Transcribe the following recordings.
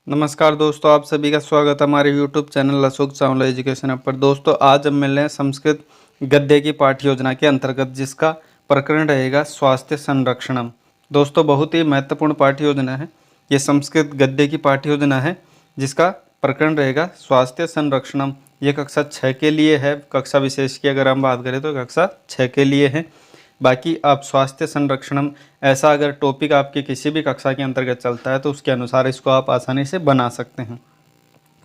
नमस्कार दोस्तों, आप सभी का स्वागत है हमारे YouTube channel Ashok Chawla education app पर। दोस्तों आज हम मिल रहे हैं संस्कृत गद्य की पाठ्य योजना के अंतर्गत, जिसका प्रकरण रहेगा स्वास्थ्य संरक्षणम। दोस्तों बहुत ही महत्वपूर्ण पाठ्य योजना है ये, संस्कृत गद्य की पाठ्य योजना है जिसका प्रकरण रहेगा स्वास्थ्य संरक्षणम। ये कक्षा 6 के लिए है। कक्षा विशेष की अगर हम बात करें तो कक्षा 6 के लिए है। बाकी आप स्वास्थ्य संरक्षणम ऐसा अगर टॉपिक आपके किसी भी कक्षा के अंतर्गत चलता है तो उसके अनुसार इसको आप आसानी से बना सकते हैं।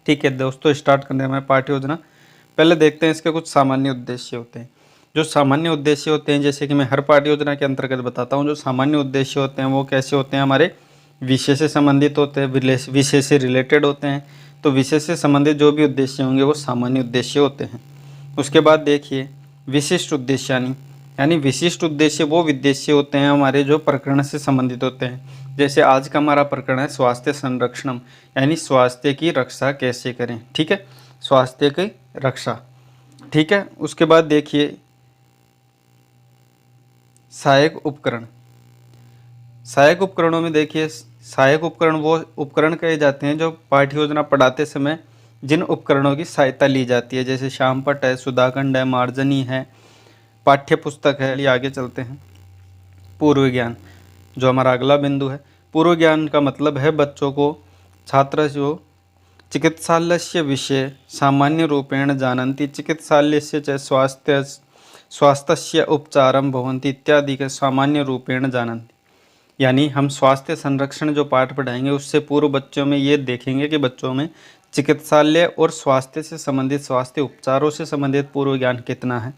ठीक है दोस्तों, स्टार्ट करने में पाठ्य योजना पहले देखते हैं इसके कुछ सामान्य उद्देश्य होते हैं। जो सामान्य उद्देश्य होते हैं, जैसे कि मैं हर पाठ्य योजना के अंतर्गत बताता हूँ, जो सामान्य उद्देश्य होते हैं वो कैसे होते हैं, हमारे विषय से संबंधित होते हैं, विषय से रिलेटेड होते हैं। तो विषय से संबंधित जो भी उद्देश्य होंगे वो सामान्य उद्देश्य होते हैं। उसके बाद देखिए विशिष्ट उद्देश्य यानी विशिष्ट उद्देश्य वो उद्देश्य होते हैं हमारे जो प्रकरण से संबंधित होते हैं। जैसे आज का हमारा प्रकरण है स्वास्थ्य संरक्षणम, यानी स्वास्थ्य की रक्षा कैसे करें। ठीक है, स्वास्थ्य की रक्षा। ठीक है, उसके बाद देखिए सहायक उपकरण। सहायक उपकरणों में देखिए सहायक उपकरण वो उपकरण कहे जाते हैं जो पाठ्य योजना पढ़ाते समय जिन उपकरणों की सहायता ली जाती है, जैसे श्यामपट्ट है, सुधाखंड है, मार्जनी है, पाठ्य पुस्तक है। लिए आगे चलते हैं। पूर्व ज्ञान जो हमारा अगला बिंदु है। पूर्व ज्ञान का मतलब है बच्चों को छात्र जो चिकित्सालयस्य विषय सामान्य रूपेण जानन्ति, चिकित्सालयस्य च स्वास्थ्यस्य उपचारं भवन्ति इत्यादि के सामान्य रूपेण जानन्ति। यानी हम स्वास्थ्य संरक्षण जो पाठ पढ़ाएंगे उससे पूर्व बच्चों में ये देखेंगे कि बच्चों में चिकित्सालय और स्वास्थ्य से संबंधित, स्वास्थ्य उपचारों से संबंधित पूर्व ज्ञान कितना है।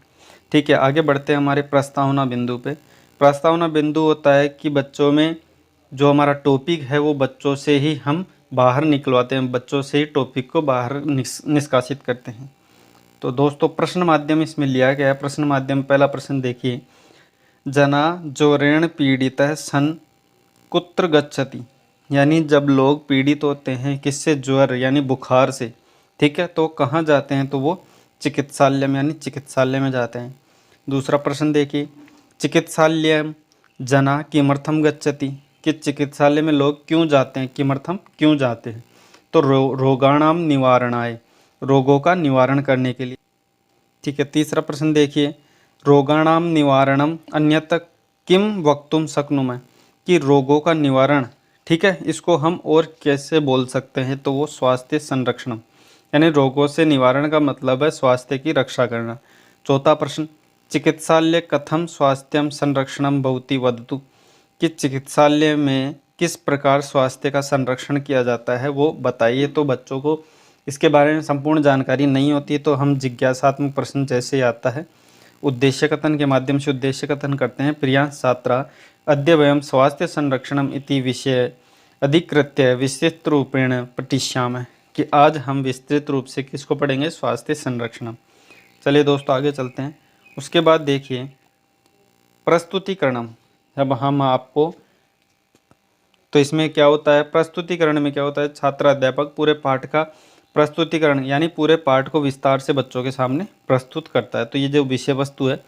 ठीक है, आगे बढ़ते हैं हमारे प्रस्तावना बिंदु पे। प्रस्तावना बिंदु होता है कि बच्चों में जो हमारा टॉपिक है वो बच्चों से ही हम बाहर निकलवाते हैं, बच्चों से ही टॉपिक को बाहर निष्कासित करते हैं। तो दोस्तों प्रश्न माध्यम इसमें लिया गया है। प्रश्न माध्यम पहला प्रश्न देखिए, जना ज्वरेण पीड़ित सन कुत्र गच्छति, यानी जब लोग पीड़ित होते हैं किससे, ज्वर यानी बुखार से। ठीक है, तो कहाँ जाते हैं, तो वो चिकित्सालय में यानी चिकित्सालय में जाते हैं। दूसरा प्रश्न देखिए, चिकित्सालय जना किमर्थम गच्छति, कि चिकित्सालय में लोग क्यों जाते हैं, किमर्थम क्यों जाते हैं। तो रोगाणाम निवारणाय, रोगों का निवारण करने के लिए। ठीक है, तीसरा प्रश्न देखिए, रोगाणाम निवारणम अन्यथा किम वक्तुम शक्नुमः, कि रोगों का निवारण, ठीक है, इसको हम और कैसे बोल सकते हैं, तो वो स्वास्थ्य संरक्षण, यानी रोगों से निवारण का मतलब है स्वास्थ्य की रक्षा करना। चौथा प्रश्न, चिकित्सालय कथम स्वास्थ्यम संरक्षणम भवति वदतु, कि चिकित्सालय में किस प्रकार स्वास्थ्य का संरक्षण किया जाता है वो बताइए। तो बच्चों को इसके बारे में संपूर्ण जानकारी नहीं होती, तो हम जिज्ञासात्मक प्रश्न जैसे आता है उद्देश्य कथन के माध्यम से उद्देश्य कथन करते हैं। प्रियांश छात्रा अद्य वयम स्वास्थ्य संरक्षणम इति विषय अधिकृत्य विस्तृत रूपेण पठिष्यामः, कि आज हम विस्तृत रूप से किसको पढ़ेंगे, स्वास्थ्य संरक्षण। चलिए दोस्तों आगे चलते हैं। उसके बाद देखिए प्रस्तुतिकरणम। अब हम आपको, तो इसमें क्या होता है, प्रस्तुतिकरण में क्या होता है, छात्र अध्यापक पूरे पाठ का प्रस्तुतिकरण यानी पूरे पाठ को विस्तार से बच्चों के सामने प्रस्तुत करता है। तो ये जो विषय वस्तु है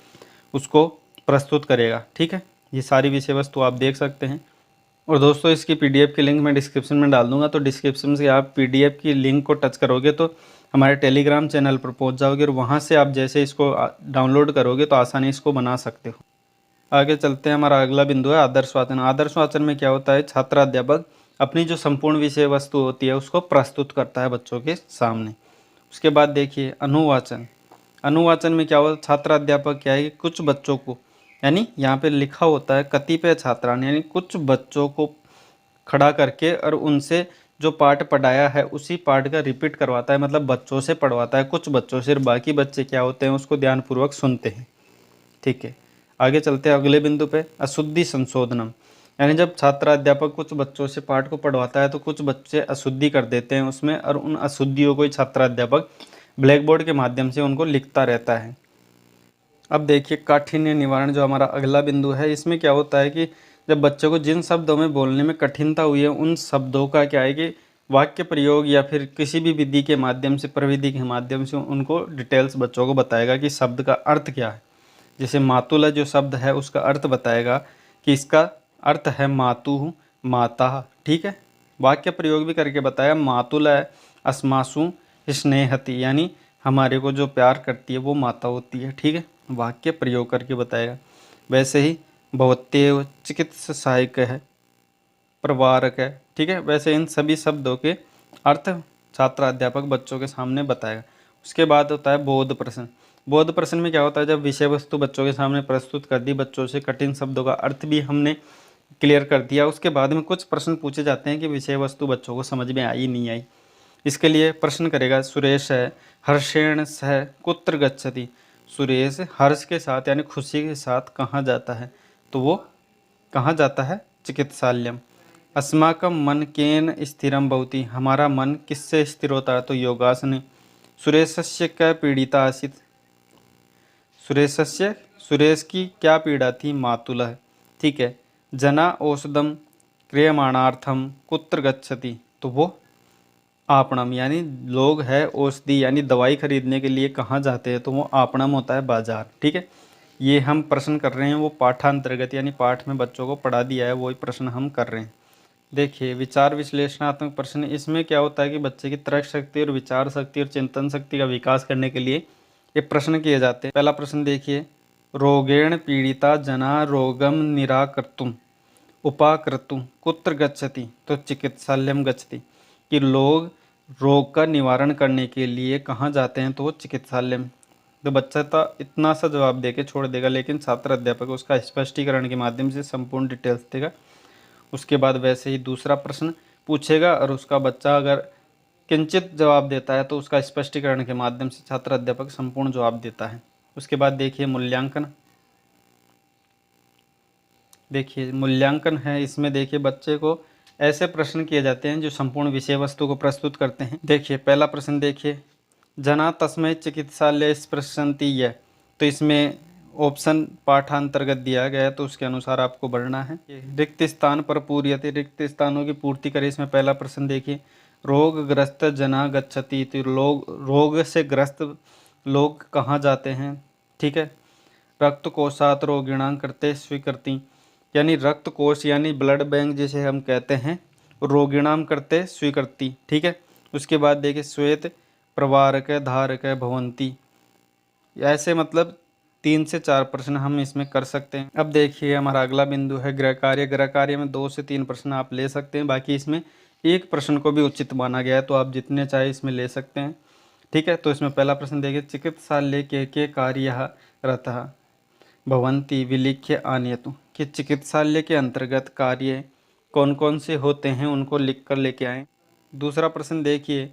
उसको प्रस्तुत करेगा। ठीक है, ये सारी विषय वस्तु आप देख सकते हैं। और दोस्तों इसकी पीडीएफ की लिंक मैं डिस्क्रिप्शन में डाल दूंगा, तो डिस्क्रिप्शन से आप पीडीएफ की लिंक को टच करोगे तो हमारे टेलीग्राम चैनल पर पहुंच जाओगे और वहां से आप जैसे इसको डाउनलोड करोगे तो आसानी इसको बना सकते हो। आगे चलते हैं, हमारा अगला बिंदु है आदर्श वाचन। आदर्श वाचन में क्या होता है, छात्र अध्यापक अपनी जो संपूर्ण विषय वस्तु होती है उसको प्रस्तुत करता है बच्चों के सामने। उसके बाद देखिए अनुवाचन। अनुवाचन में क्या होता है, छात्र अध्यापक क्या है कि कुछ बच्चों को, यानी यहाँ पे लिखा होता है कतिपय छात्रान, यानी कुछ बच्चों को खड़ा करके और उनसे जो पाठ पढ़ाया है उसी पाठ का रिपीट करवाता है, मतलब बच्चों से पढ़वाता है, कुछ बच्चों से। बाकी बच्चे क्या होते हैं उसको ध्यानपूर्वक सुनते हैं। ठीक है, आगे चलते हैं अगले बिंदु पे, अशुद्धि संशोधनम। यानी जब छात्र अध्यापक कुछ बच्चों से पाठ को पढ़वाता है तो कुछ बच्चे अशुद्धि कर देते हैं उसमें, और उन अशुद्धियों को ही छात्र अध्यापक ब्लैक बोर्ड के माध्यम से उनको लिखता रहता है। अब देखिए काठिन्य निवारण जो हमारा अगला बिंदु है, इसमें क्या होता है कि जब बच्चों को जिन शब्दों में बोलने में कठिनता हुई है उन शब्दों का क्या है कि वाक्य प्रयोग या फिर किसी भी विधि के माध्यम से, प्रविधि के माध्यम से उनको डिटेल्स बच्चों को बताएगा कि शब्द का अर्थ क्या है। जैसे मातुला जो शब्द है उसका अर्थ बताएगा कि इसका अर्थ है मातु, माता। ठीक है, वाक्य प्रयोग भी करके बताया, मातुला अस्मासु स्नेहति, यानी हमारे को जो प्यार करती है वो माता होती है। ठीक है, वाक्य प्रयोग करके बताएगा। वैसे ही भवत्येव चिकित्सायक है, प्रवारक है। ठीक है, वैसे इन सभी शब्दों के अर्थ छात्र अध्यापक बच्चों के सामने बताएगा। उसके बाद होता है बोध प्रश्न। बोध प्रश्न में क्या होता है, जब विषय वस्तु बच्चों के सामने प्रस्तुत कर दी, बच्चों से कठिन शब्दों का अर्थ भी हमने क्लियर कर दिया, उसके बाद में कुछ प्रश्न पूछे जाते हैं कि विषय वस्तु बच्चों को समझ में आई नहीं आई। इसके लिए प्रश्न करेगा, सुरेश है हर्षेण सह कुत्र गच्छति। सुरेश हर्ष के साथ यानी खुशी के साथ कहाँ जाता है, तो वो कहाँ जाता है, चिकित्सालयम। अस्माकं मन केन स्थिरम भवति, हमारा मन किससे स्थिर होता है, तो योगासन। सुरेशस्य क्या पीड़िता आसीत्, सुरेश की क्या पीड़ा थी, मातुलः। ठीक है, जना औषधम क्रियमाणार्थम कुत्र गच्छति, तो वो आपणम, यानी लोग है औषधि यानी दवाई खरीदने के लिए कहाँ जाते हैं, तो वो आपणम होता है बाजार। ठीक है, ये हम प्रश्न कर रहे हैं वो पाठांतर्गत यानी पाठ में बच्चों को पढ़ा दिया है, वही प्रश्न हम कर रहे हैं। देखिए विचार विश्लेषणात्मक प्रश्न, इसमें क्या होता है कि बच्चे की तर्क शक्ति और विचार शक्ति और चिंतन शक्ति का विकास करने के लिए ये प्रश्न किए जाते हैं। पहला प्रश्न देखिए, रोगेण पीड़िता जना रोगम निराकर्तुम उपाकर्तुम कुत्र गच्छति, तो चिकित्सालयम गच्छति, कि लोग रोग का निवारण करने के लिए कहाँ जाते हैं, तो वो चिकित्सालय में। तो बच्चा तो इतना सा जवाब दे के छोड़ देगा, लेकिन छात्र अध्यापक उसका स्पष्टीकरण के माध्यम से संपूर्ण डिटेल्स देगा। उसके बाद वैसे ही दूसरा प्रश्न पूछेगा और उसका बच्चा अगर किंचित जवाब देता है तो उसका स्पष्टीकरण के माध्यम से छात्र अध्यापक संपूर्ण जवाब देता है। उसके बाद देखिए मूल्यांकन। देखिए मूल्यांकन है, इसमें देखिए बच्चे को ऐसे प्रश्न किए जाते हैं जो संपूर्ण विषय वस्तु को प्रस्तुत करते हैं। देखिए पहला प्रश्न देखिए, जना तस्मै चिकित्सालय स्पृशन्ति यह, तो इसमें ऑप्शन पाठांतर्गत दिया गया है तो उसके अनुसार आपको बढ़ना है। रिक्त स्थान पर पूर्यते, रिक्त स्थानों की पूर्ति करें। इसमें पहला प्रश्न देखिए, रोगग्रस्त जना गच्छति, तो रोग से ग्रस्त लोग कहाँ जाते हैं। ठीक है, रक्त कोशात रोगिणां करते स्वीकृति, यानी रक्त कोश यानी ब्लड बैंक जिसे हम कहते हैं, रोगिणाम करते स्वीकृति। ठीक है, उसके बाद देखिए श्वेत प्रवारक धारक भवंती, ऐसे मतलब 3 से 4 प्रश्न हम इसमें कर सकते हैं। अब देखिए हमारा अगला बिंदु है गृह कार्य। गृह कार्य में 2 से 3 प्रश्न आप ले सकते हैं, बाकी इसमें एक प्रश्न को भी उचित माना गया है, तो आप जितने चाहे इसमें ले सकते हैं। ठीक है, तो इसमें पहला प्रश्न देखिए, चिकित्सालय के कार्य रतः भवंती विलिख्य आनयतु, कि चिकित्सालय के अंतर्गत कार्य कौन कौन से होते हैं उनको लिख कर लेके आएँ। दूसरा प्रश्न देखिए,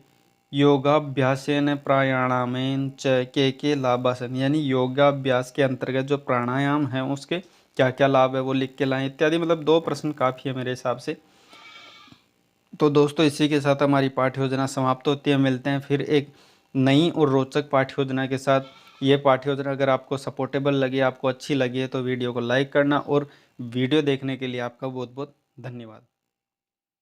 योगाभ्यासेन प्राणायामेन च के लाभासन, यानी योगाभ्यास के अंतर्गत जो प्राणायाम है उसके क्या क्या लाभ है वो लिख के लाएं इत्यादि। मतलब 2 प्रश्न काफ़ी है मेरे हिसाब से। तो दोस्तों इसी के साथ हमारी पाठ्य योजना समाप्त होती है। मिलते हैं फिर एक नई और रोचक पाठ्य योजना के साथ। ये पाठ्य योजना अगर आपको सपोर्टेबल लगी, आपको अच्छी लगी है, तो वीडियो को लाइक करना, और वीडियो देखने के लिए आपका बहुत बहुत धन्यवाद।